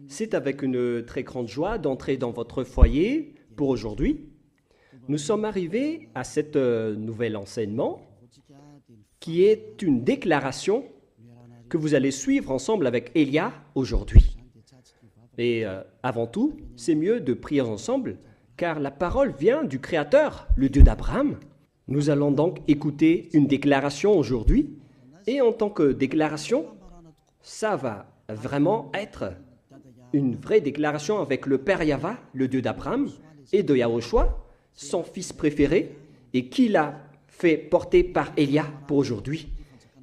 C'est avec une très grande joie d'entrer dans votre foyer pour aujourd'hui. Nous sommes arrivés à cet nouvel enseignement qui est une déclaration que vous allez suivre ensemble avec Elia aujourd'hui. Et avant tout, c'est mieux de prier ensemble car la parole vient du Créateur, le Dieu d'Abraham. Nous allons donc écouter une déclaration aujourd'hui et en tant que déclaration, ça va vraiment être une vraie déclaration avec le Père Yahva, le Dieu d'Abraham, et de Yahushua, son fils préféré, et qui l'a fait porter par Elia pour aujourd'hui.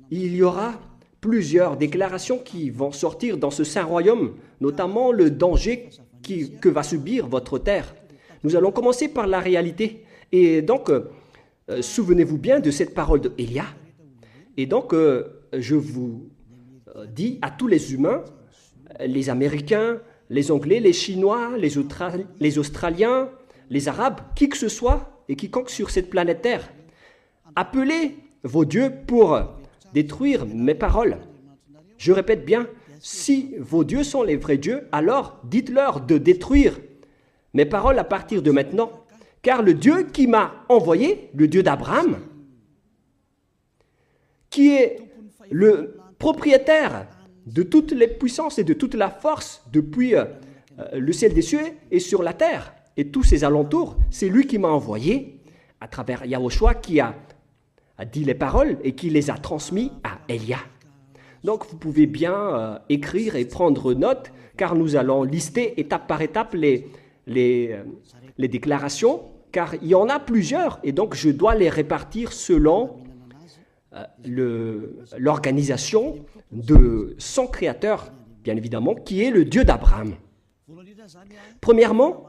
Il y aura plusieurs déclarations qui vont sortir dans ce saint royaume, notamment le danger que va subir votre terre. Nous allons commencer par la réalité. Et donc, souvenez-vous bien de cette parole de Elia. Et donc, je vous dis à tous les humains, les Américains, les Anglais, les Chinois, les Australiens, les Arabes, qui que ce soit et quiconque sur cette planète Terre, appelez vos dieux pour détruire mes paroles. Je répète bien, si vos dieux sont les vrais dieux, alors dites-leur de détruire mes paroles à partir de maintenant, car le Dieu qui m'a envoyé, le Dieu d'Abraham, qui est le propriétaire de toutes les puissances et de toute la force depuis le ciel des cieux et sur la terre et tous ses alentours, c'est lui qui m'a envoyé à travers Yahushua qui a dit les paroles et qui les a transmis à Elia. Donc vous pouvez bien écrire et prendre note car nous allons lister étape par étape les déclarations car il y en a plusieurs et donc je dois les répartir selon l'organisation de son créateur, bien évidemment, qui est le Dieu d'Abraham. Premièrement,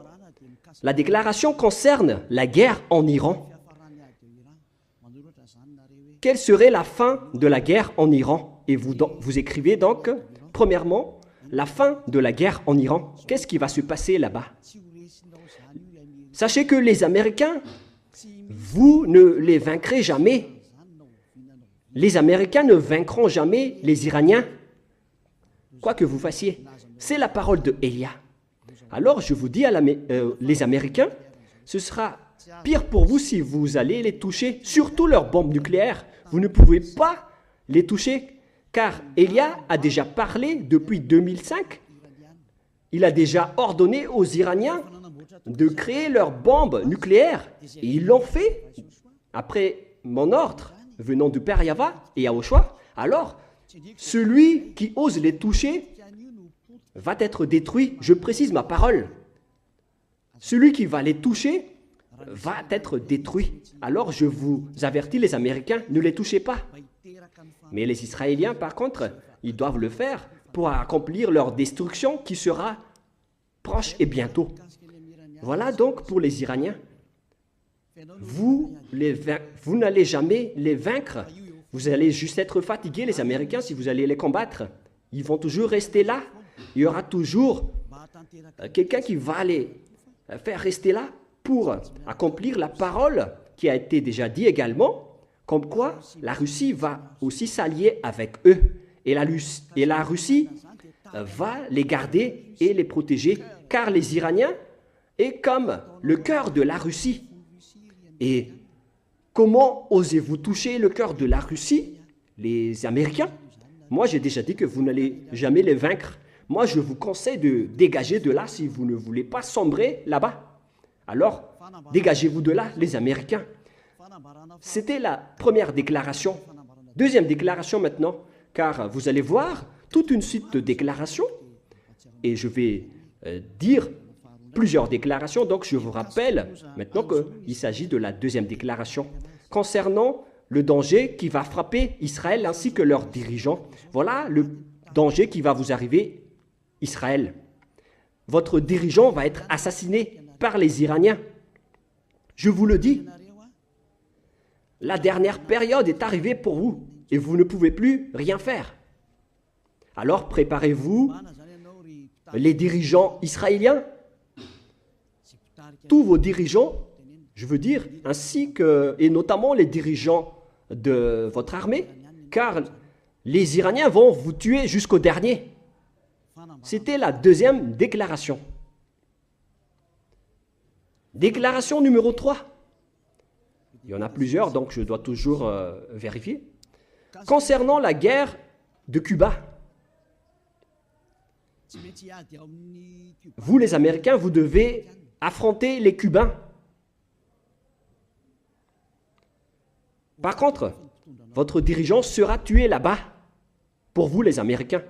la déclaration concerne la guerre en Iran. Quelle serait la fin de la guerre en Iran? Et vous écrivez donc, premièrement, la fin de la guerre en Iran. Qu'est-ce qui va se passer là-bas? Sachez que les Américains, vous ne les vaincrez jamais. Les Américains ne vaincront jamais les Iraniens, quoi que vous fassiez. C'est la parole de Elia. Alors je vous dis les Américains, ce sera pire pour vous si vous allez les toucher, surtout leurs bombes nucléaires. Vous ne pouvez pas les toucher, car Elia a déjà parlé depuis 2005. Il a déjà ordonné aux Iraniens de créer leurs bombes nucléaires. Et ils l'ont fait après mon ordre venant du Père Yahva et Yahushua. Alors, celui qui ose les toucher va être détruit. Je précise ma parole. Celui qui va les toucher va être détruit. Alors, je vous avertis, les Américains, ne les touchez pas. Mais les Israéliens, par contre, ils doivent le faire pour accomplir leur destruction qui sera proche et bientôt. Voilà donc pour les Iraniens. Vous n'allez jamais les vaincre. Vous allez juste être fatigués, les Américains, si vous allez les combattre. Ils vont toujours rester là. Il y aura toujours quelqu'un qui va les faire rester là pour accomplir la parole qui a été déjà dit également, comme quoi la Russie va aussi s'allier avec eux. Et la Russie va les garder et les protéger, car les Iraniens est comme le cœur de la Russie. Et comment osez-vous toucher le cœur de la Russie, les Américains? Moi, j'ai déjà dit que vous n'allez jamais les vaincre. Moi, je vous conseille de dégager de là si vous ne voulez pas sombrer là-bas. Alors, dégagez-vous de là, les Américains. C'était la première déclaration. Deuxième déclaration maintenant, car vous allez voir toute une suite de déclarations. Et je vais dire plusieurs déclarations, donc je vous rappelle maintenant qu'il s'agit de la deuxième déclaration concernant le danger qui va frapper Israël ainsi que leurs dirigeants. Voilà le danger qui va vous arriver, Israël. Votre dirigeant va être assassiné par les Iraniens. Je vous le dis, la dernière période est arrivée pour vous et vous ne pouvez plus rien faire. Alors préparez-vous, les dirigeants israéliens, tous vos dirigeants, je veux dire, ainsi que, et notamment les dirigeants de votre armée, car les Iraniens vont vous tuer jusqu'au dernier. C'était la deuxième déclaration. Déclaration numéro 3. Il y en a plusieurs, donc je dois toujours vérifier. Concernant la guerre de Cuba, vous les Américains, vous devez affronter les Cubains. Par contre, votre dirigeant sera tué là-bas, pour vous les Américains.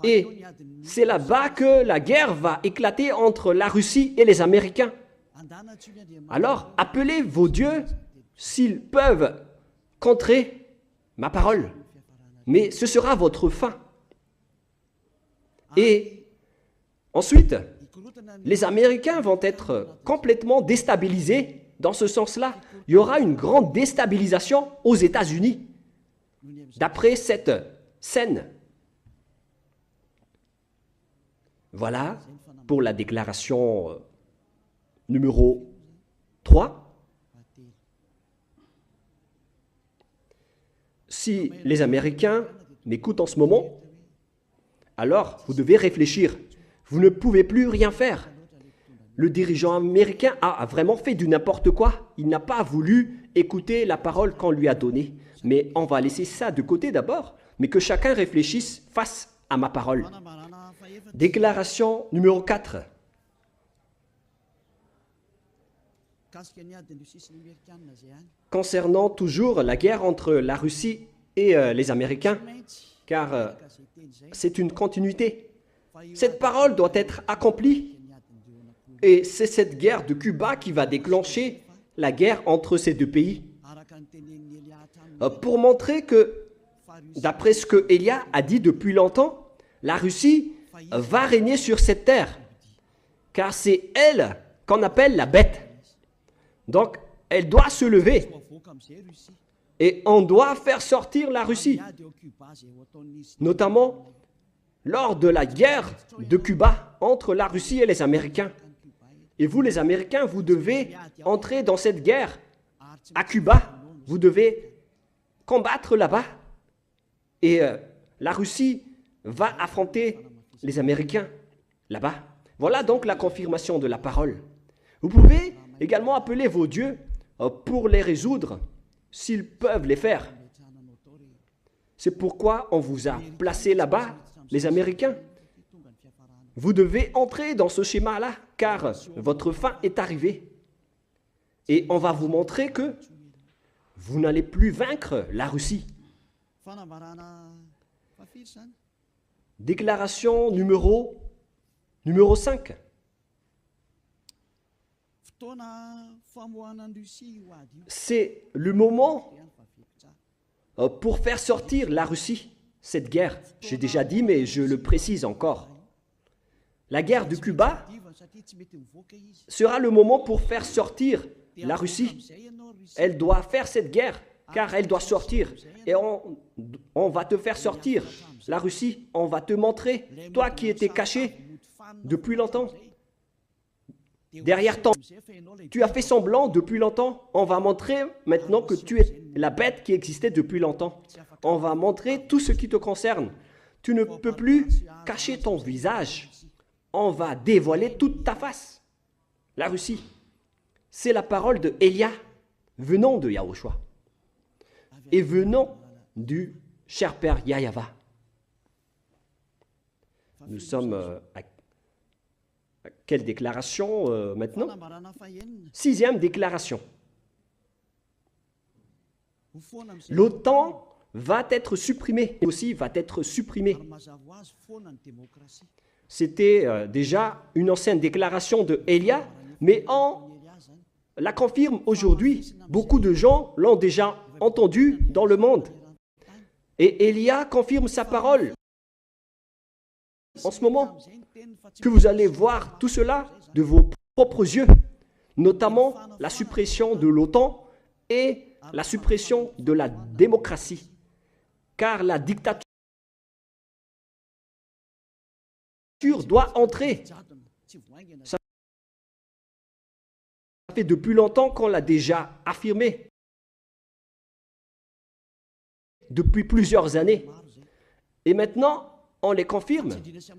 Et c'est là-bas que la guerre va éclater entre la Russie et les Américains. Alors, appelez vos dieux s'ils peuvent contrer ma parole. Mais ce sera votre fin. Et ensuite, les Américains vont être complètement déstabilisés dans ce sens-là. Il y aura une grande déstabilisation aux États-Unis. D'après cette scène. Voilà pour la déclaration numéro 3. Si les Américains m'écoutent en ce moment, alors vous devez réfléchir. Vous ne pouvez plus rien faire. Le dirigeant américain a vraiment fait du n'importe quoi. Il n'a pas voulu écouter la parole qu'on lui a donnée. Mais on va laisser ça de côté d'abord, mais que chacun réfléchisse face à ma parole. Déclaration numéro 4. Concernant toujours la guerre entre la Russie et les Américains, car c'est une continuité. Cette parole doit être accomplie. Et c'est cette guerre de Cuba qui va déclencher la guerre entre ces deux pays. Pour montrer que, d'après ce que Élia a dit depuis longtemps, la Russie va régner sur cette terre. Car c'est elle qu'on appelle la bête. Donc, elle doit se lever. Et on doit faire sortir la Russie. Notamment lors de la guerre de Cuba entre la Russie et les Américains. Et vous, les Américains, vous devez entrer dans cette guerre à Cuba. Vous devez combattre là-bas. Et la Russie va affronter les Américains là-bas. Voilà donc la confirmation de la parole. Vous pouvez également appeler vos dieux pour les résoudre, s'ils peuvent les faire. C'est pourquoi on vous a placé là-bas, les Américains. Vous devez entrer dans ce schéma-là, car votre fin est arrivée. Et on va vous montrer que vous n'allez plus vaincre la Russie. Déclaration numéro 5. C'est le moment pour faire sortir la Russie, cette guerre. J'ai déjà dit, mais je le précise encore. La guerre de Cuba sera le moment pour faire sortir la Russie. Elle doit faire cette guerre, car elle doit sortir. Et on va te faire sortir, la Russie. On va te montrer, toi qui étais caché depuis longtemps. Derrière ton... Tu as fait semblant depuis longtemps. On va montrer maintenant que tu es la bête qui existait depuis longtemps. On va montrer tout ce qui te concerne. Tu ne peux plus cacher ton visage. On va dévoiler toute ta face. La Russie. C'est la parole de Élia, venant de Yahushua et venant du cher père Yahava. Nous sommes à quelle déclaration maintenant? 6e déclaration. L'OTAN va être supprimée, aussi va être supprimée. C'était déjà une ancienne déclaration de Élia, mais on la confirme aujourd'hui. Beaucoup de gens l'ont déjà entendu dans le monde. Et Élia confirme sa parole. En ce moment, que vous allez voir tout cela de vos propres yeux, notamment la suppression de l'OTAN et la suppression de la démocratie. Car la dictature doit entrer. Ça fait depuis longtemps qu'on l'a déjà affirmé. Depuis plusieurs années. Et maintenant, on les confirme,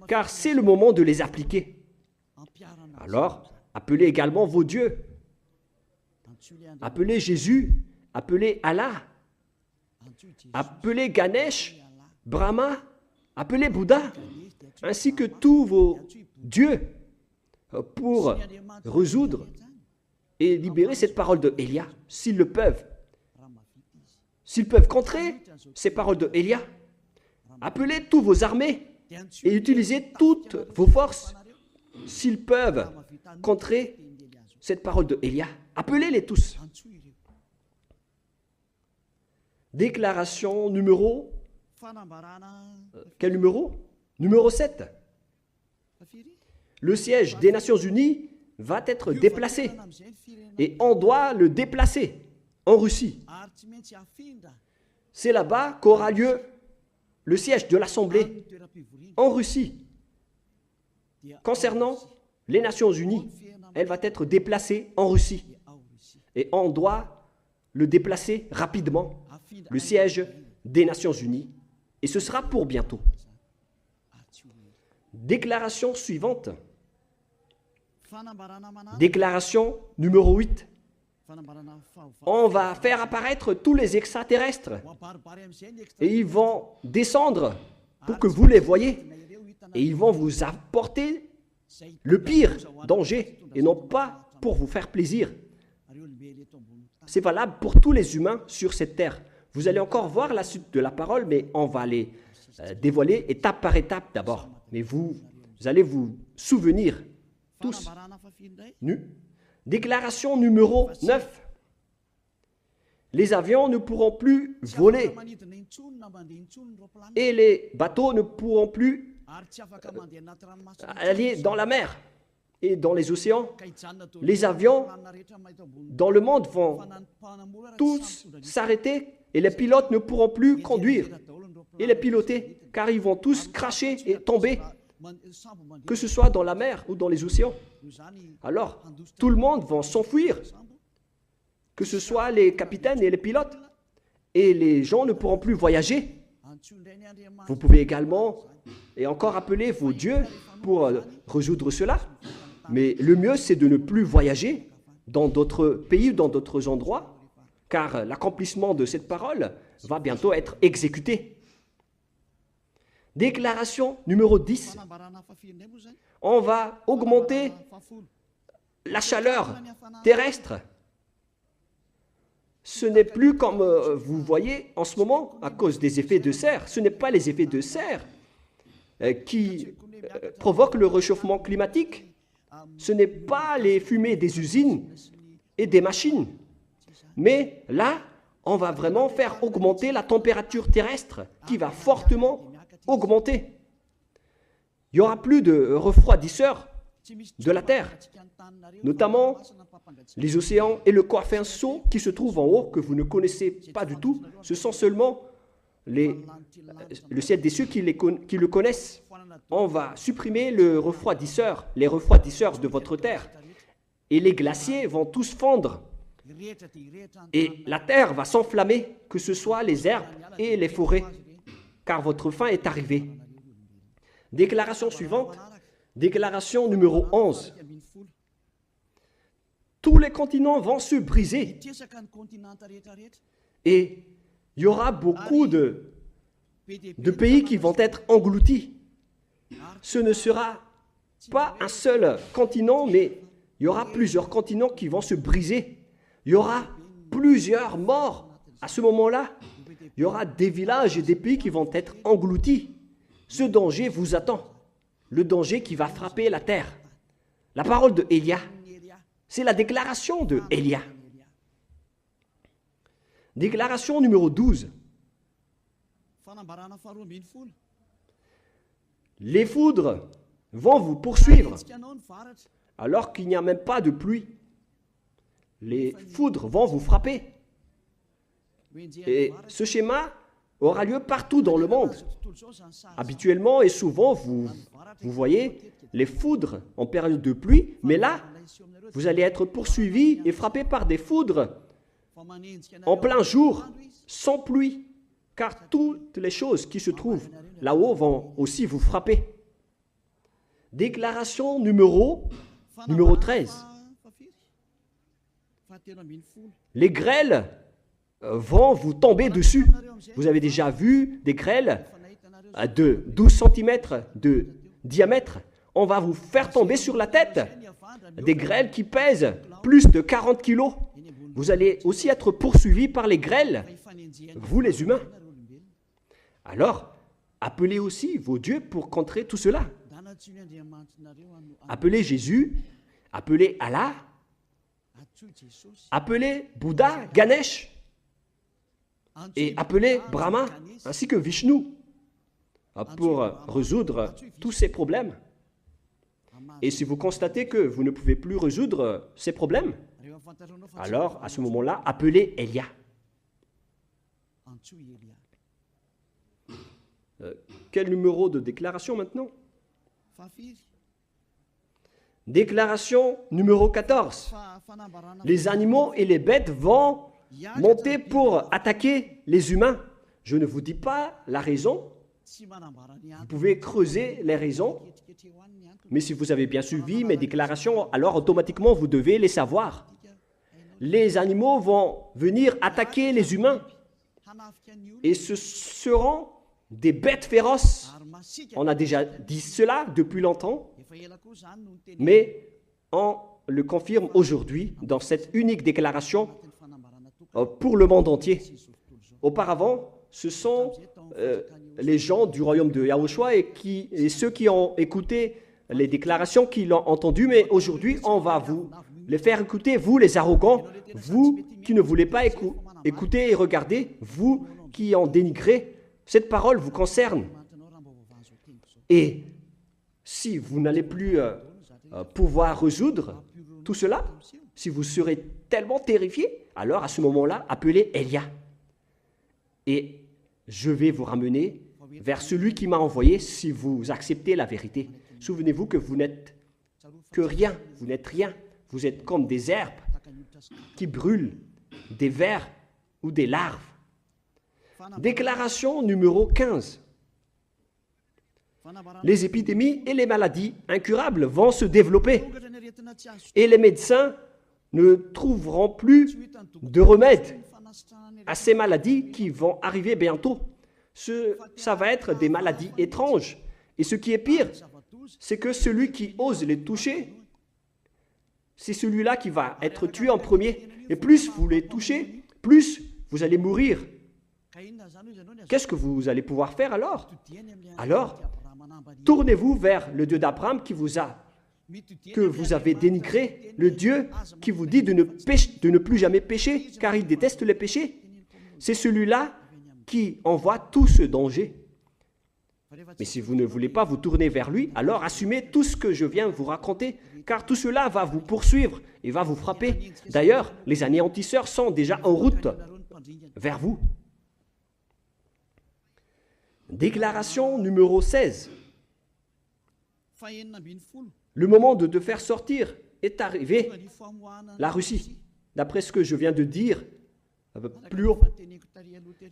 car c'est le moment de les appliquer. Alors, appelez également vos dieux. Appelez Jésus, appelez Allah, appelez Ganesh, Brahma, appelez Bouddha, ainsi que tous vos dieux pour résoudre et libérer cette parole de Élia, s'ils le peuvent. S'ils peuvent contrer ces paroles de Élia, appelez tous vos armées et utilisez toutes vos forces. S'ils peuvent contrer cette parole de Élia, appelez-les tous. Déclaration numéro... quel numéro? Numéro 7. Le siège des Nations Unies va être déplacé. Et on doit le déplacer en Russie. C'est là-bas qu'aura lieu le siège de l'Assemblée en Russie. Concernant les Nations Unies, elle va être déplacée en Russie. Et on doit le déplacer rapidement, le siège des Nations Unies. Et ce sera pour bientôt. Déclaration suivante. Déclaration numéro 8. On va faire apparaître tous les extraterrestres et ils vont descendre pour que vous les voyez et ils vont vous apporter le pire danger et non pas pour vous faire plaisir. C'est valable pour tous les humains sur cette terre. Vous allez encore voir la suite de la parole, mais on va les dévoiler étape par étape d'abord. Mais vous allez vous souvenir tous. Déclaration numéro 9. Les avions ne pourront plus voler et les bateaux ne pourront plus aller dans la mer et dans les océans. Les avions dans le monde vont tous s'arrêter et les pilotes ne pourront plus conduire et les piloter car ils vont tous cracher et tomber, que ce soit dans la mer ou dans les océans. Alors, tout le monde va s'enfuir, que ce soit les capitaines et les pilotes, et les gens ne pourront plus voyager. Vous pouvez également et encore appeler vos dieux pour résoudre cela, mais le mieux c'est de ne plus voyager dans d'autres pays ou dans d'autres endroits, car l'accomplissement de cette parole va bientôt être exécuté. Déclaration numéro 10. On va augmenter la chaleur terrestre. Ce n'est plus comme vous voyez en ce moment à cause des effets de serre. Ce n'est pas les effets de serre qui provoquent le réchauffement climatique. Ce n'est pas les fumées des usines et des machines. Mais là, on va vraiment faire augmenter la température terrestre qui va fortement augmenter. Il n'y aura plus de refroidisseurs de la Terre, notamment les océans et le Corfinceau qui se trouvent en haut, que vous ne connaissez pas du tout. Ce sont seulement le ciel des cieux qui le connaissent. On va supprimer les refroidisseurs de votre Terre. Et les glaciers vont tous fondre. Et la Terre va s'enflammer, que ce soit les herbes et les forêts, car votre fin est arrivée. Déclaration suivante, déclaration numéro 11. Tous les continents vont se briser et il y aura beaucoup de pays qui vont être engloutis. Ce ne sera pas un seul continent, mais il y aura plusieurs continents qui vont se briser. Il y aura plusieurs morts à ce moment-là. Il y aura des villages et des pays qui vont être engloutis. Ce danger vous attend. Le danger qui va frapper la terre. La parole de Élia, c'est la déclaration de Élia. Déclaration numéro 12. Les foudres vont vous poursuivre alors qu'il n'y a même pas de pluie. Les foudres vont vous frapper. Et ce schéma aura lieu partout dans le monde. Habituellement et souvent, vous voyez les foudres en période de pluie, mais là, vous allez être poursuivi et frappé par des foudres en plein jour, sans pluie, car toutes les choses qui se trouvent là-haut vont aussi vous frapper. Déclaration numéro 13. Les grêles vont vous tomber dessus. Vous avez déjà vu des grêles de 12 cm de diamètre. On va vous faire tomber sur la tête. Des grêles qui pèsent plus de 40 kilos. Vous allez aussi être poursuivis par les grêles, vous les humains. Alors, appelez aussi vos dieux pour contrer tout cela. Appelez Jésus, appelez Allah, appelez Bouddha, Ganesh, et appelez Brahma, ainsi que Vishnu, pour résoudre tous ces problèmes. Et si vous constatez que vous ne pouvez plus résoudre ces problèmes, alors à ce moment-là, appelez Elia. Quel numéro de déclaration maintenant? Déclaration numéro 14. Les animaux et les bêtes vont monter pour attaquer les humains. Je ne vous dis pas la raison. Vous pouvez creuser les raisons. Mais si vous avez bien suivi mes déclarations, alors automatiquement vous devez les savoir. Les animaux vont venir attaquer les humains. Et ce seront des bêtes féroces. On a déjà dit cela depuis longtemps, mais on le confirme aujourd'hui dans cette unique déclaration pour le monde entier. Auparavant, ce sont les gens du royaume de Yahushua et ceux qui ont écouté les déclarations qui l'ont entendu, mais aujourd'hui, on va vous les faire écouter, vous les arrogants, vous qui ne voulez pas écouter et regarder, vous qui en dénigrez. Cette parole vous concerne. Et si vous n'allez plus pouvoir résoudre tout cela, si vous serez tellement terrifié, alors à ce moment-là, appelez Elia. Et je vais vous ramener vers celui qui m'a envoyé si vous acceptez la vérité. Souvenez-vous que vous n'êtes que rien, vous n'êtes rien. Vous êtes comme des herbes qui brûlent, des vers ou des larves. Déclaration numéro 15. Les épidémies et les maladies incurables vont se développer et les médecins ne trouveront plus de remède à ces maladies qui vont arriver bientôt. Ça va être des maladies étranges. Et ce qui est pire, c'est que celui qui ose les toucher, c'est celui-là qui va être tué en premier. Et plus vous les touchez, plus vous allez mourir. Qu'est-ce que vous allez pouvoir faire alors? Alors, tournez-vous vers le Dieu d'Abraham que vous avez dénigré, le Dieu qui vous dit de ne plus jamais pécher, car il déteste les péchés. C'est celui-là qui envoie tout ce danger. Mais si vous ne voulez pas vous tourner vers lui, alors assumez tout ce que je viens vous raconter, car tout cela va vous poursuivre et va vous frapper. D'ailleurs, les anéantisseurs sont déjà en route vers vous. Déclaration numéro 16. Le moment de te faire sortir est arrivé. La Russie, d'après ce que je viens de dire plus haut.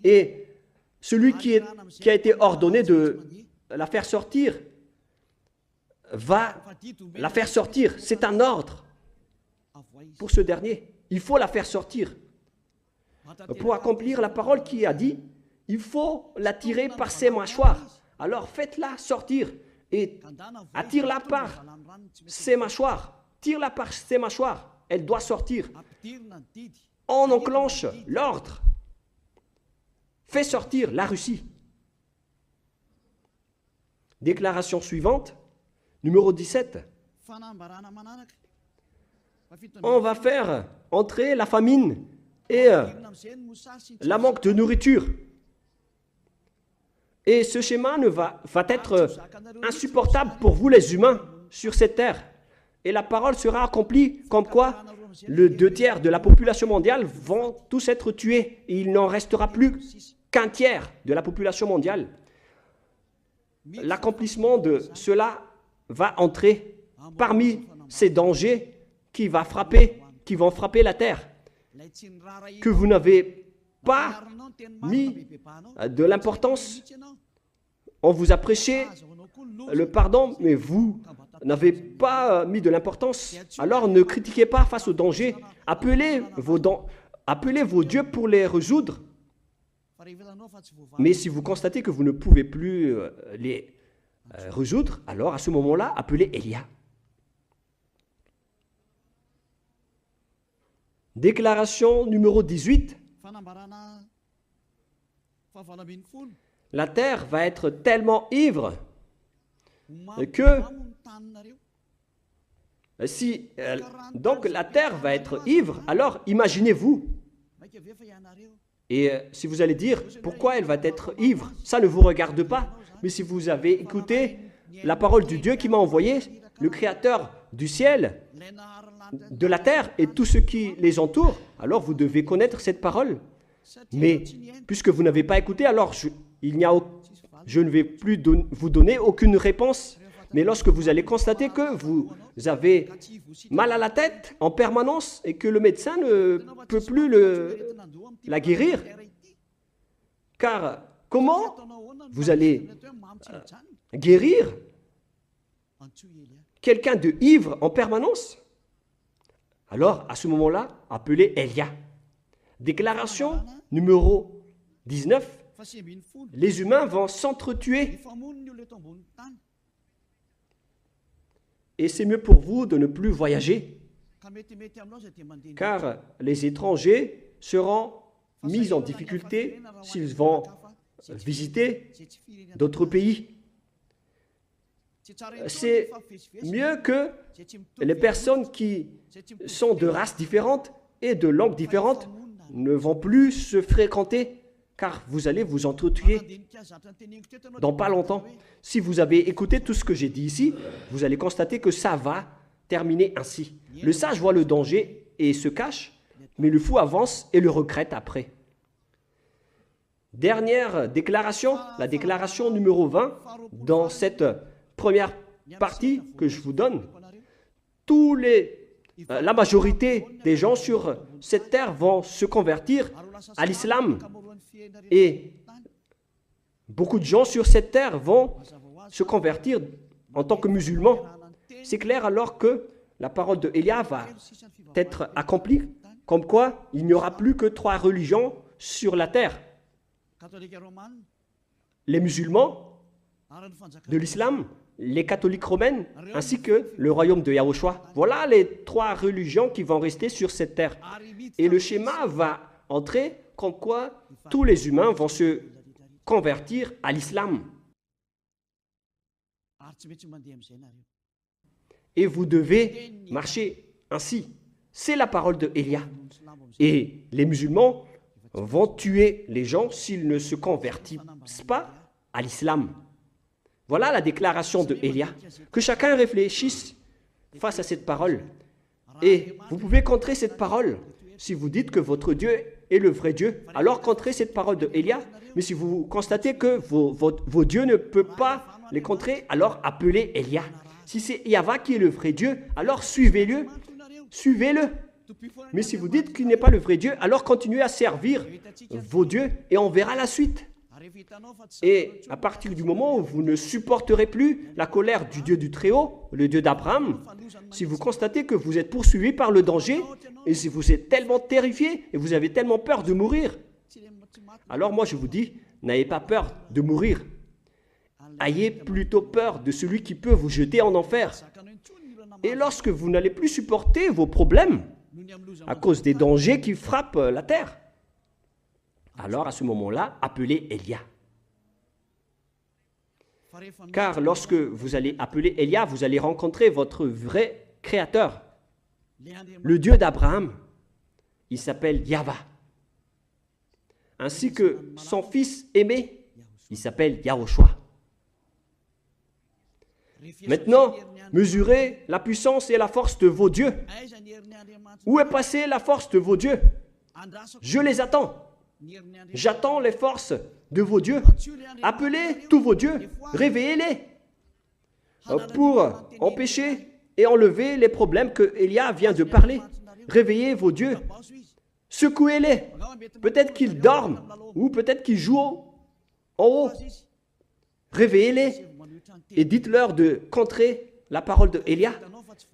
Et celui qui a été ordonné de la faire sortir va la faire sortir. C'est un ordre pour ce dernier. Il faut la faire sortir. Pour accomplir la parole qui a dit, il faut la tirer par ses mâchoires. Alors faites-la sortir et attire-la par ses mâchoires. Tire-la par ses mâchoires. Elle doit sortir. On enclenche l'ordre. Fais sortir la Russie. Déclaration suivante, numéro 17. On va faire entrer la famine et la manque de nourriture. Et ce schéma va être insupportable pour vous les humains sur cette terre. Et la parole sera accomplie comme quoi le 2/3 de la population mondiale vont tous être tués. Et il n'en restera plus qu'un tiers de la population mondiale. L'accomplissement de cela va entrer parmi ces dangers qui vont frapper la terre, que vous n'avez pas mis de l'importance. On vous a prêché le pardon, mais vous n'avez pas mis de l'importance. Alors ne critiquez pas face au danger. Appelez vos dieux pour les résoudre. Mais si vous constatez que vous ne pouvez plus les résoudre, alors à ce moment-là, appelez Élia. Déclaration numéro 18. La terre va être tellement ivre que si donc la terre va être ivre, alors imaginez-vous. Et si vous allez dire pourquoi elle va être ivre, ça ne vous regarde pas. Mais si vous avez écouté la parole du Dieu qui m'a envoyé, le Créateur du ciel, de la terre et tout ce qui les entoure, alors vous devez connaître cette parole. Mais puisque vous n'avez pas écouté, alors je ne vais plus vous donner aucune réponse. Mais lorsque vous allez constater que vous avez mal à la tête en permanence et que le médecin ne peut plus la guérir, car comment vous allez guérir quelqu'un de ivre en permanence? Alors, à ce moment-là, appelez Élia. Déclaration numéro 19. Les humains vont s'entretuer. Et c'est mieux pour vous de ne plus voyager, car les étrangers seront mis en difficulté s'ils vont visiter d'autres pays. C'est mieux que les personnes qui sont de races différentes et de langues différentes ne vont plus se fréquenter, car vous allez vous entretuer dans pas longtemps. Si vous avez écouté tout ce que j'ai dit ici, vous allez constater que ça va terminer ainsi. Le sage voit le danger et se cache, mais le fou avance et le regrette après. Dernière déclaration, la déclaration numéro 20, dans cette première partie que je vous donne. La majorité des gens sur cette terre vont se convertir à l'islam et beaucoup de gens sur cette terre vont se convertir en tant que musulmans. C'est clair alors que la parole de Élia va être accomplie, comme quoi il n'y aura plus que 3 religions sur la terre. Les musulmans de l'islam, les catholiques romaines, ainsi que le royaume de Yahushua. Voilà les 3 religions qui vont rester sur cette terre. Et le schéma va entrer comme quoi tous les humains vont se convertir à l'islam. Et vous devez marcher ainsi. C'est la parole de Élia. Et les musulmans vont tuer les gens s'ils ne se convertissent pas à l'islam. Voilà la déclaration de Élia. Que chacun réfléchisse face à cette parole. Et vous pouvez contrer cette parole. Si vous dites que votre Dieu est le vrai Dieu, alors contrez cette parole de Élia. Mais si vous constatez que vos dieux ne peuvent pas les contrer, alors appelez Élia. Si c'est Yahva qui est le vrai Dieu, alors suivez-le. Suivez-le. Mais si vous dites qu'il n'est pas le vrai Dieu, alors continuez à servir vos dieux et on verra la suite. Et à partir du moment où vous ne supporterez plus la colère du Dieu du Très-Haut, le Dieu d'Abraham, si vous constatez que vous êtes poursuivi par le danger, et si vous êtes tellement terrifié et vous avez tellement peur de mourir, alors moi je vous dis, n'ayez pas peur de mourir. Ayez plutôt peur de celui qui peut vous jeter en enfer. Et lorsque vous n'allez plus supporter vos problèmes à cause des dangers qui frappent la terre, alors à ce moment-là, appelez Élia. Car lorsque vous allez appeler Élia, vous allez rencontrer votre vrai Créateur, le Dieu d'Abraham. Il s'appelle Yahva. Ainsi que son fils aimé, il s'appelle Yahushua. Maintenant, mesurez la puissance et la force de vos dieux. Où est passée la force de vos dieux? Je les attends. J'attends les forces de vos dieux. Appelez tous vos dieux, réveillez-les pour empêcher et enlever les problèmes que Élia vient de parler. Réveillez vos dieux Secouez-les. Peut-être qu'ils dorment ou peut-être qu'ils jouent en haut. Réveillez-les et dites-leur de contrer la parole de Élia.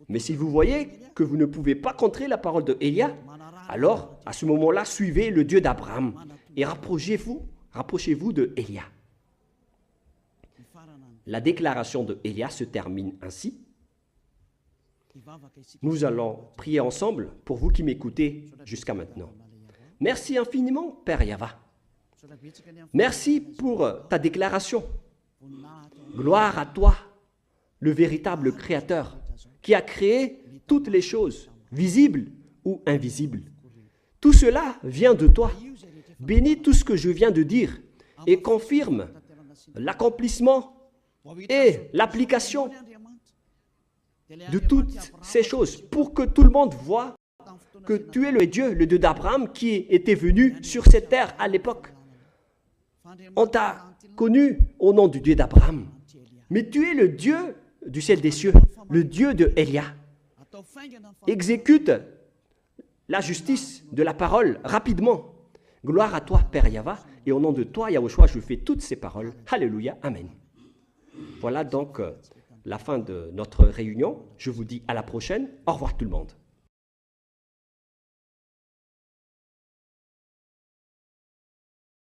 Mais si vous voyez que vous ne pouvez pas contrer la parole de Élia, alors à ce moment-là, suivez le Dieu d'Abraham et rapprochez-vous de Élia. La déclaration de Élia se termine ainsi. Nous allons prier ensemble pour vous qui m'écoutez jusqu'à maintenant. Merci infiniment, Père Yahva. Merci pour ta déclaration. Gloire à toi, le véritable Créateur, qui a créé toutes les choses, visibles ou invisibles. Tout cela vient de toi. Bénis tout ce que je viens de dire et confirme l'accomplissement et l'application de toutes ces choses pour que tout le monde voit que tu es le Dieu d'Abraham qui était venu sur cette terre à l'époque. On t'a connu au nom du Dieu d'Abraham, mais tu es le Dieu du ciel des cieux, le Dieu de Élia. Exécute la justice de la parole rapidement. Gloire à toi, Père Yahva, et au nom de toi, Yahushua, je fais toutes ces paroles. Alléluia, Amen. Voilà donc la fin de notre réunion. Je vous dis à la prochaine. Au revoir tout le monde.